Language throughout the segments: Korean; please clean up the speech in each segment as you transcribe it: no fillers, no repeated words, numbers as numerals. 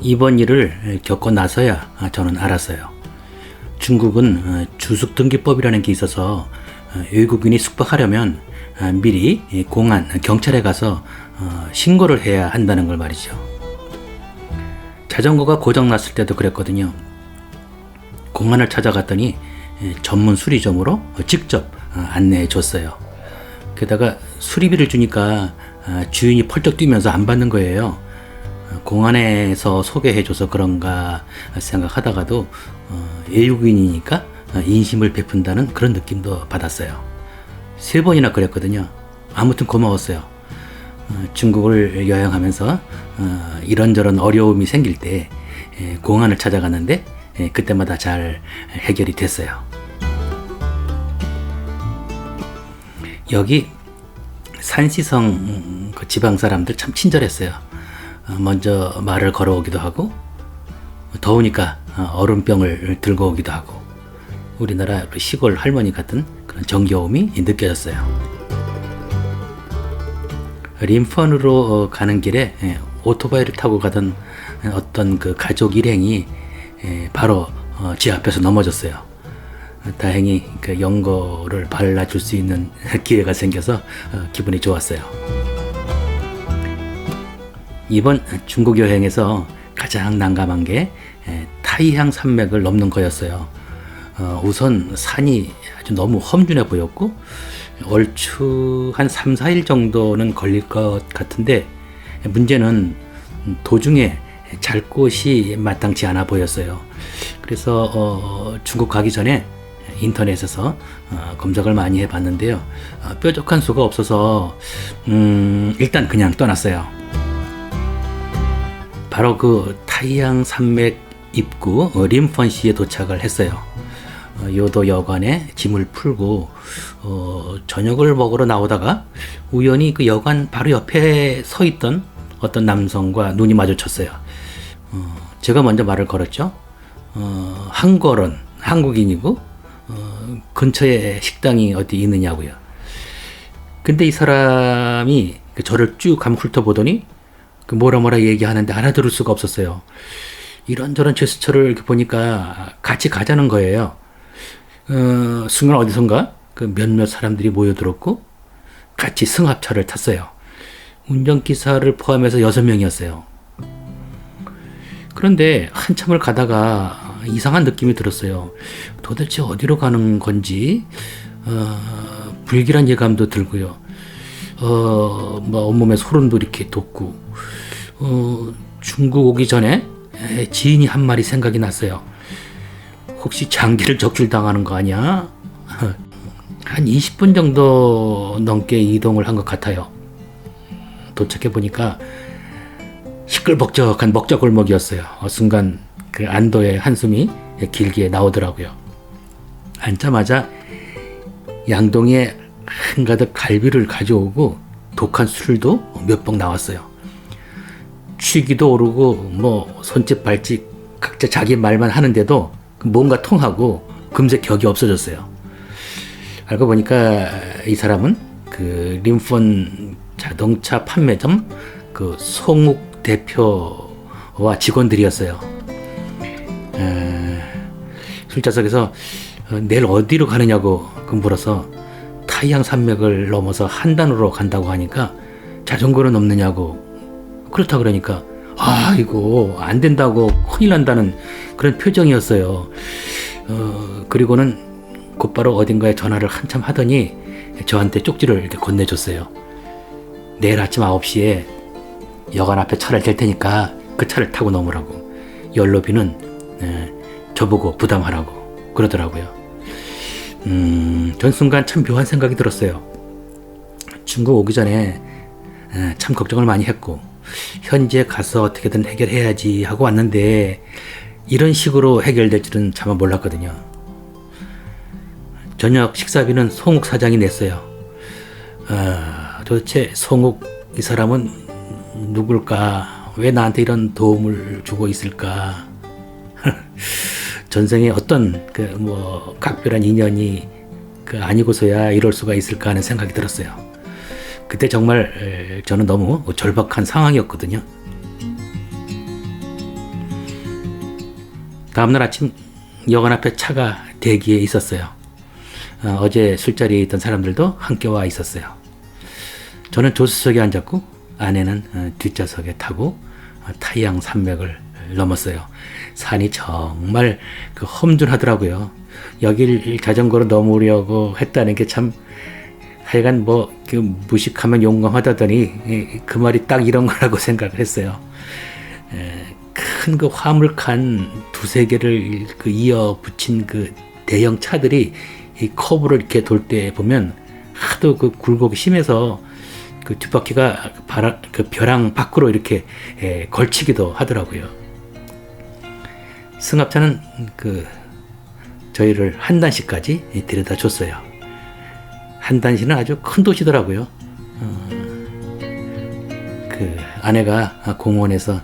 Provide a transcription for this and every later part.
이번 일을 겪고 나서야 저는 알았어요. 중국은 주숙등기법이라는 게 있어서 외국인이 숙박하려면 미리 공안, 경찰에 가서 신고를 해야 한다는 걸 말이죠. 자전거가 고장났을 때도 그랬거든요. 공안을 찾아갔더니 전문 수리점으로 직접 안내해 줬어요. 게다가 수리비를 주니까 주인이 펄쩍 뛰면서 안 받는 거예요. 공안에서 소개해줘서 그런가 생각하다가도 외국인이니까 인심을 베푼다는 그런 느낌도 받았어요. 3번이나 그랬거든요. 아무튼 고마웠어요. 중국을 여행하면서 이런저런 어려움이 생길 때 공안을 찾아갔는데 그때마다 잘 해결이 됐어요. 여기 산시성 그 지방 사람들 참 친절했어요. 먼저 말을 걸어오기도 하고, 더우니까 얼음병을 들고 오기도 하고, 우리나라 시골 할머니 같은 그런 정겨움이 느껴졌어요. 림펀으로 가는 길에 오토바이를 타고 가던 어떤 그 가족 일행이 바로 제 앞에서 넘어졌어요. 다행히 그 연고를 발라줄 수 있는 기회가 생겨서 기분이 좋았어요. 이번 중국 여행에서 가장 난감한 게 타이향 산맥을 넘는 거였어요. 우선 산이 아주 너무 험준해 보였고 얼추 한 3, 4일 정도는 걸릴 것 같은데 문제는 도중에 잘 곳이 마땅치 않아 보였어요. 그래서 중국 가기 전에 인터넷에서 검색을 많이 해봤는데요. 뾰족한 수가 없어서 일단 그냥 떠났어요. 바로 그 타이향 산맥 입구 림펀시에 도착을 했어요. 요도 여관에 짐을 풀고 저녁을 먹으러 나오다가 우연히 그 여관 바로 옆에 서 있던 어떤 남성과 눈이 마주쳤어요. 제가 먼저 말을 걸었죠. 한걸은 한국인이고 근처에 식당이 어디 있느냐고요. 근데 이 사람이 저를 쭉 한번 훑어보더니 뭐라 얘기하는데 알아들을 수가 없었어요. 이런저런 제스처를 이렇게 보니까 같이 가자는 거예요. 순간 어디선가 그 몇몇 사람들이 모여들었고 같이 승합차를 탔어요. 운전기사를 포함해서 6명이었어요. 그런데 한참을 가다가 이상한 느낌이 들었어요. 도대체 어디로 가는 건지 불길한 예감도 들고요. 온몸에 소름도 이렇게 돋고 중국 오기 전에 지인이 한 말이 생각이 났어요. 혹시 장기를 적출당하는 거 아니야? 한 20분 정도 넘게 이동을 한 것 같아요. 도착해 보니까 시끌벅적한 먹자골목이었어요. 순간 그 안도의 한숨이 길게 나오더라고요. 앉자마자 양동이에 한가득 갈비를 가져오고 독한 술도 몇 병 나왔어요. 취기도 오르고 손짓 발짓 각자 자기 말만 하는데도 뭔가 통하고 금세 격이 없어졌어요. 알고 보니까 이 사람은 그 림펀 자동차 판매점 그 송욱 대표와 직원들이었어요. 술자석에서 내일 어디로 가느냐고 물어서 타이향 산맥을 넘어서 한단으로 간다고 하니까 자전거는 없느냐고. 그렇다 그러니까 이거 안 된다고 큰일 난다는 그런 표정이었어요. 그리고는 곧바로 어딘가에 전화를 한참 하더니 저한테 쪽지를 이렇게 건네줬어요. 내일 아침 9시에 여관 앞에 차를 댈 테니까 그 차를 타고 넘으라고. 연료비는 저보고 부담하라고 그러더라고요. 전 순간 참 묘한 생각이 들었어요. 중국 오기 전에 참 걱정을 많이 했고 현지에 가서 어떻게든 해결해야지 하고 왔는데 이런 식으로 해결될 줄은 차마 몰랐거든요. 저녁 식사비는 송욱 사장이 냈어요. 도대체 송욱 이 사람은 누굴까? 왜 나한테 이런 도움을 주고 있을까? 전생에 어떤 각별한 인연이 아니고서야 이럴 수가 있을까 하는 생각이 들었어요. 그때 정말 저는 너무 절박한 상황이었거든요. 다음날 아침 여관 앞에 차가 대기에 있었어요. 어제 술자리에 있던 사람들도 함께 와 있었어요. 저는 조수석에 앉았고 아내는 뒷좌석에 타고 타이양 산맥을 넘었어요. 산이 정말 험준하더라고요. 여길 자전거로 넘으려고 했다는 게 참 하여간 무식하면 용감하다더니 그 말이 딱 이런 거라고 생각을 했어요. 큰 화물칸 두세 개를 이어 붙인 대형 차들이 이 커브를 이렇게 돌 때 보면 하도 굴곡이 심해서 뒷바퀴가 벼랑 밖으로 이렇게 걸치기도 하더라고요. 승합차는 저희를 한단시까지 데려다 줬어요. 한단시는 아주 큰 도시더라고요. 아내가 공원에서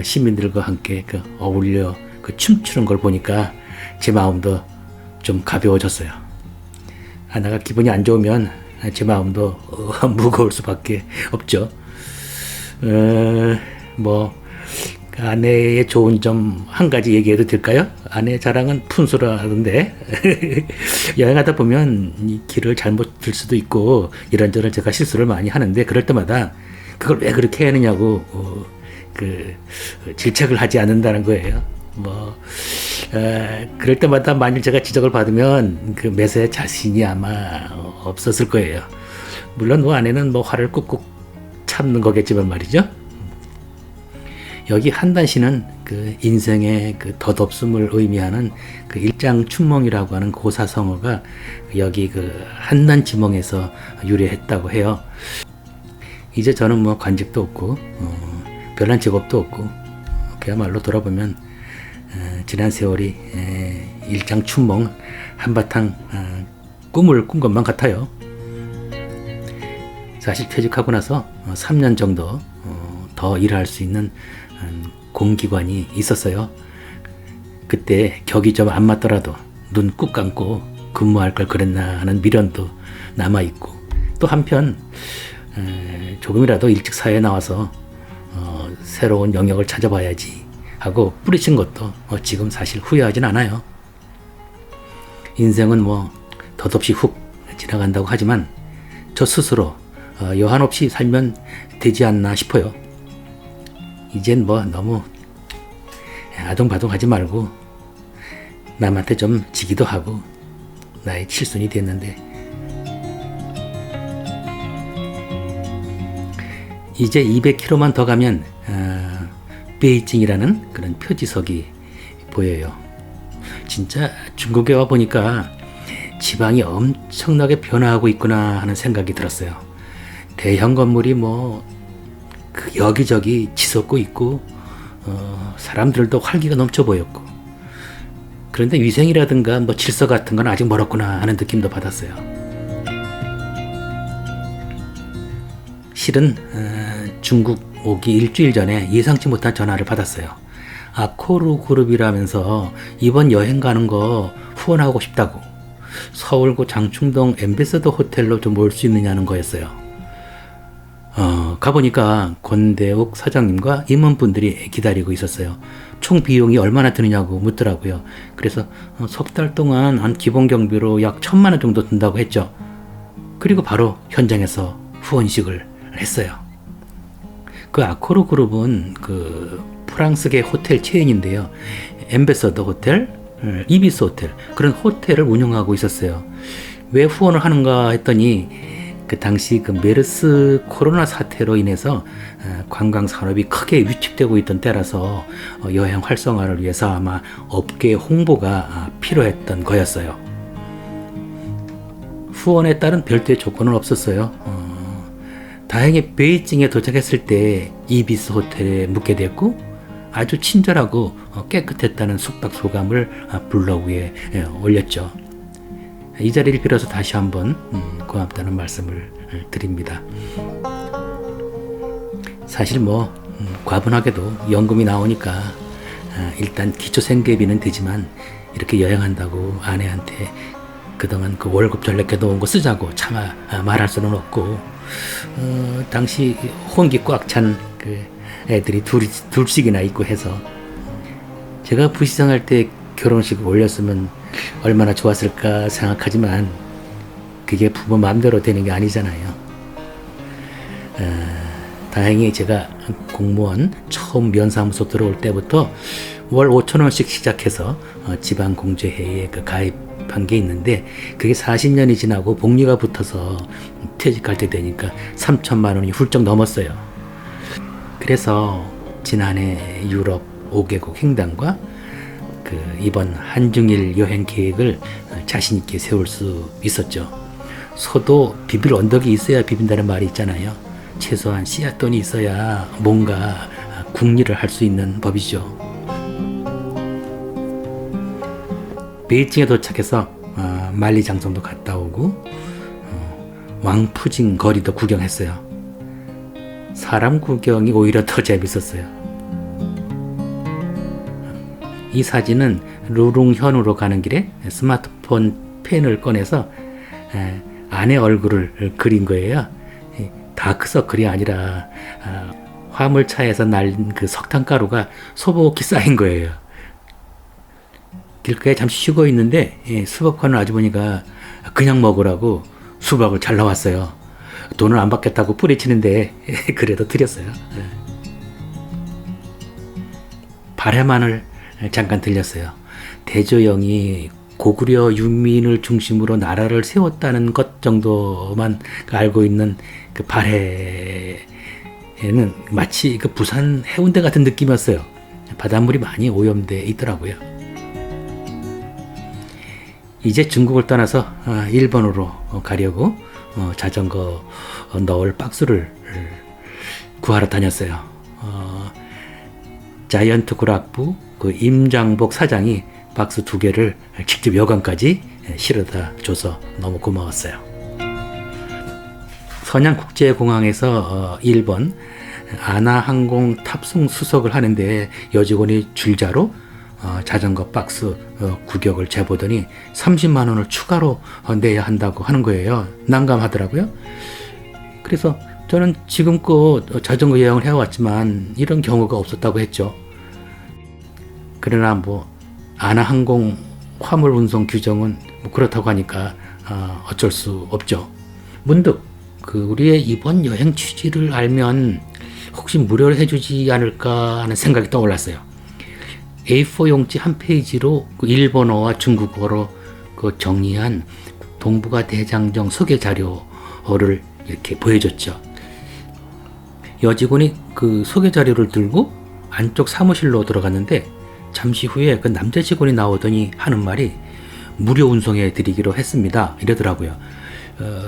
시민들과 함께 어울려 춤추는 걸 보니까 제 마음도 좀 가벼워졌어요. 아내가 기분이 안 좋으면 제 마음도 무거울 수밖에 없죠. 아내의 좋은 점 한 가지 얘기해도 될까요? 아내 자랑은 푼수라던데 여행하다 보면 이 길을 잘못 들 수도 있고 이런저런 제가 실수를 많이 하는데 그럴 때마다 그걸 왜 그렇게 하느냐고 질책을 하지 않는다는 거예요. 그럴 때마다 만일 제가 지적을 받으면 매사에 자신이 아마 없었을 거예요. 물론 아내는 화를 꾹꾹 참는 거겠지만 말이죠. 여기 한단시는 인생의 덧없음을 의미하는 일장춘몽이라고 하는 고사성어가 여기 한단 지몽에서 유래했다고 해요. 이제 저는 관직도 없고 별난 직업도 없고 그야말로 돌아보면 지난 세월이 일장춘몽 한바탕 꿈을 꾼 것만 같아요. 사실 퇴직하고 나서 3년 정도 더 일할 수 있는 공기관이 있었어요. 그때 격이 좀 안 맞더라도 눈 꾹 감고 근무할 걸 그랬나 하는 미련도 남아있고 또 한편 조금이라도 일찍 사회에 나와서 새로운 영역을 찾아봐야지 하고 뿌리친 것도 지금 사실 후회하진 않아요. 인생은 덧없이 훅 지나간다고 하지만 저 스스로 여한 없이 살면 되지 않나 싶어요. 이젠 너무 아동바동하지 말고 남한테 좀 지기도 하고 나의 칠순이 됐는데 이제 200km만 더 가면 베이징이라는 그런 표지석이 보여요. 진짜 중국에 와 보니까 지방이 엄청나게 변화하고 있구나 하는 생각이 들었어요. 대형 건물이 여기저기 치솟고 있고 사람들도 활기가 넘쳐 보였고 그런데 위생이라든가 질서 같은 건 아직 멀었구나 하는 느낌도 받았어요. 실은 중국 오기 일주일 전에 예상치 못한 전화를 받았어요. 아코르 그룹이라면서 이번 여행 가는 거 후원하고 싶다고 서울구 장충동 엠베서더 호텔로 좀 올 수 있느냐는 거였어요. 가보니까 권대욱 사장님과 임원분들이 기다리고 있었어요. 총 비용이 얼마나 드느냐고 묻더라고요. 그래서 석 달 동안 한 기본 경비로 약 1,000만 원 정도 든다고 했죠. 그리고 바로 현장에서 후원식을 했어요. 아코르 그룹은 프랑스계 호텔 체인인데요. 엠베서더 호텔, 이비스 호텔 그런 호텔을 운영하고 있었어요. 왜 후원을 하는가 했더니 당시 메르스 코로나 사태로 인해서 관광 산업이 크게 위축되고 있던 때라서 여행 활성화를 위해서 아마 업계 홍보가 필요했던 거였어요. 후원에 따른 별도의 조건은 없었어요. 다행히 베이징에 도착했을 때 이비스 호텔에 묵게 됐고 아주 친절하고 깨끗했다는 숙박 소감을 블로그에 올렸죠. 이 자리를 빌어서 다시 한번 고맙다는 말씀을 드립니다. 사실 과분하게도 연금이 나오니까 일단 기초생계비는 되지만 이렇게 여행한다고 아내한테 그동안 월급 전략해 놓은 거 쓰자고 차마 말할 수는 없고 당시 혼기 꽉 찬 애들이 둘씩이나 있고 해서 제가 부시장할 때 결혼식 올렸으면 얼마나 좋았을까 생각하지만 그게 부모 마음대로 되는 게 아니잖아요. 다행히 제가 공무원 처음 면사무소 들어올 때부터 월 5,000원씩 시작해서 지방공제회에 가입한 게 있는데 그게 40년이 지나고 복리가 붙어서 퇴직할 때 되니까 3천만 원이 훌쩍 넘었어요. 그래서 지난해 유럽 5개국 횡단과 이번 한중일 여행 계획을 자신 있게 세울 수 있었죠. 소도 비빌 언덕이 있어야 비빈다는 말이 있잖아요. 최소한 씨앗돈이 있어야 뭔가 궁리를 할 수 있는 법이죠. 베이징에 도착해서 만리장성도 갔다 오고 왕푸징 거리도 구경했어요. 사람 구경이 오히려 더 재밌었어요. 이 사진은 루룽현으로 가는 길에 스마트폰 펜을 꺼내서 아내 얼굴을 그린 거예요. 다크서클이 아니라 화물차에서 날린 그 석탄가루가 소복히 쌓인 거예요. 길가에 잠시 쉬고 있는데 수박하는 아주머니가 그냥 먹으라고 수박을 잘 나왔어요. 돈을 안 받겠다고 뿌리치는데 그래도 드렸어요. 발해만을 잠깐 들렸어요. 대조영이 고구려 유민을 중심으로 나라를 세웠다는 것 정도만 알고 있는 그 발해는 마치 그 부산 해운대 같은 느낌이었어요. 바닷물이 많이 오염돼 있더라고요. 이제 중국을 떠나서 일본으로 가려고 자전거 넣을 박스를 구하러 다녔어요. 자이언트 구락부 그 임장복 사장이 박스 2개를 직접 여관까지 실어다 줘서 너무 고마웠어요. 선양국제공항에서 일본 아나항공 탑승 수속을 하는데 여직원이 줄자로 자전거 박스 구격을 재보더니 30만 원을 추가로 내야 한다고 하는 거예요. 난감하더라고요. 그래서 저는 지금껏 자전거 여행을 해왔지만 이런 경우가 없었다고 했죠. 그러나 아나항공 화물 운송 규정은 그렇다고 하니까 어쩔 수 없죠. 문득 우리의 이번 여행 취지를 알면 혹시 무료로 해주지 않을까 하는 생각이 떠올랐어요. A4 용지 한 페이지로 일본어와 중국어로 정리한 동북아 대장정 소개 자료를 이렇게 보여줬죠. 여직원이 그 소개 자료를 들고 안쪽 사무실로 들어갔는데 잠시 후에 그 남자 직원이 나오더니 하는 말이 무료 운송해 드리기로 했습니다. 이러더라고요.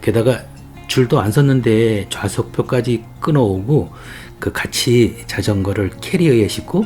게다가 줄도 안 섰는데 좌석표까지 끊어오고 같이 자전거를 캐리어에 싣고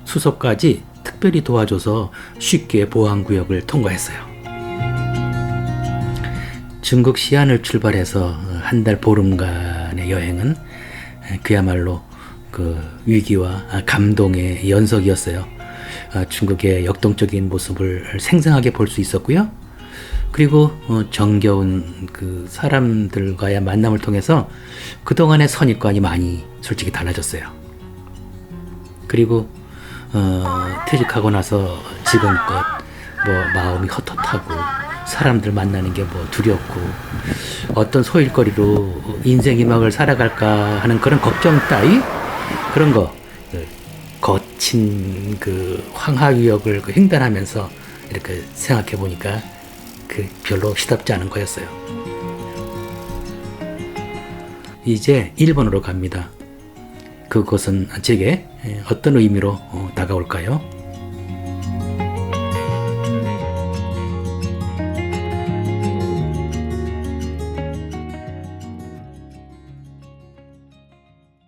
수속까지 특별히 도와줘서 쉽게 보안구역을 통과했어요. 중국 시안을 출발해서 한 달 보름간의 여행은 그야말로 위기와 감동의 연속이었어요. 중국의 역동적인 모습을 생생하게 볼 수 있었고요. 그리고 정겨운 사람들과의 만남을 통해서 그동안의 선입관이 많이 솔직히 달라졌어요. 그리고 퇴직하고 나서 지금껏 마음이 헛헛하고 사람들 만나는 게 두렵고 어떤 소일거리로 인생 이막을 살아갈까 하는 그런 걱정 따위 그런 거 거친 황하위역을 횡단하면서 이렇게 생각해 보니까 별로 시답지 않은 거였어요. 이제 일본으로 갑니다. 그곳은 제게 어떤 의미로 다가올까요?